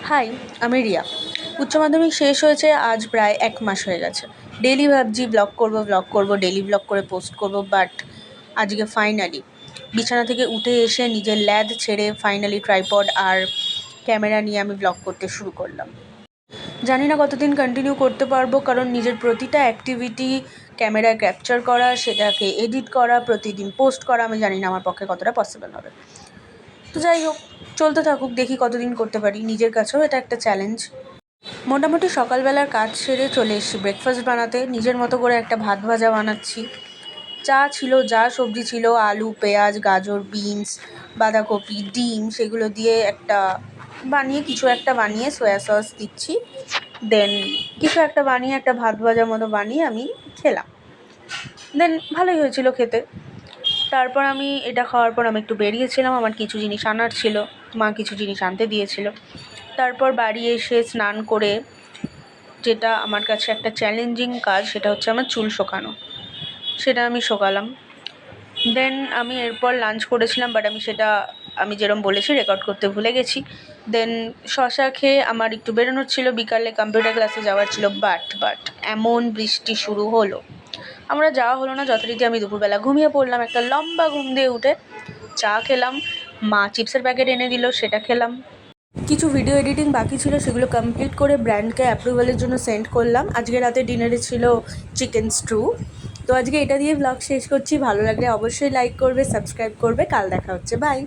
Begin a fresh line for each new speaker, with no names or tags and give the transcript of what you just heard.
High, আমি রিয়া। উচ্চ মাধ্যমিক শেষ হয়েছে আজ প্রায় ১ মাস হয়ে গেছে। ডেইলি ভাবছি ব্লগ করব, ডেইলি ব্লগ করে পোস্ট করব, বাট আজকে ফাইনালি বিছানা থেকে উঠে এসে নিজের ল্যাদ ছেড়ে ফাইনালি ট্রাইপড আর ক্যামেরা নিয়ে আমি ব্লগ করতে শুরু করলাম। জানি না কতদিন কন্টিনিউ করতে পারবো, কারণ নিজের প্রতিটা অ্যাক্টিভিটি ক্যামেরায় ক্যাপচার করা, সেটাকে এডিট করা, প্রতিদিন পোস্ট করা, আমি জানি না আমার পক্ষে কতটা পসিবল হবে। তো যাই হোক, চলতে থাকুক, দেখি কতদিন করতে পারি। নিজের কাছেও এটা একটা চ্যালেঞ্জ। মোটামুটি সকালবেলার কাজ সেরে চলে এসেছি ব্রেকফাস্ট বানাতে। নিজের মতো করে একটা ভাত ভাজা বানাচ্ছি। চা ছিল, যা সবজি ছিল, আলু, পেঁয়াজ, গাজর, বিনস, বাঁধাকপি, ডিম, সেগুলো দিয়ে কিছু একটা বানিয়ে সয়া সস দিচ্ছি। দেন কিছু একটা বানিয়ে একটা ভাত ভাজার মতো বানিয়ে আমি খেলাম। দেন ভালোই হয়েছিল খেতে। তারপর আমি এটা খাওয়ার পর আমি একটু বেরিয়েছিলাম, আমার কিছু জিনিস আনার ছিল, মা কিছু জিনিস আনতে দিয়েছিল। তারপর বাড়ি এসে স্নান করে, যেটা আমার কাছে একটা চ্যালেঞ্জিং কাজ, সেটা হচ্ছে আমার চুল শোকানো, সেটা আমি শোকালাম। দেন আমি এরপর লাঞ্চ করেছিলাম, বাট আমি যেরকম বলেছি রেকর্ড করতে ভুলে গেছি। দেন শশা খেয়ে আমার একটু বেরোনোর ছিল, বিকালে কম্পিউটার ক্লাসে যাওয়ার ছিল, বাট এমন বৃষ্টি শুরু হলো, আমরা যাওয়া হলো না। যথারীতি আমি দুপুরবেলা ঘুমিয়ে পড়লাম, একটা লম্বা ঘুম দিয়ে উঠে চা খেলাম, মা চিপসের প্যাকেট এনে দিল, সেটা খেলাম। কিছু ভিডিও এডিটিং বাকি ছিল, সেগুলো কমপ্লিট করে ব্র্যান্ডকে অ্যাপ্রুভালের জন্য সেন্ড করলাম। আজকে রাতে ডিনারে ছিল চিকেন স্ট্রু। তো আজকে এটা দিয়ে ব্লগ শেষ করছি। ভালো লাগলে অবশ্যই লাইক করবে, সাবস্ক্রাইব করবে। কাল দেখা হচ্ছে, বাই।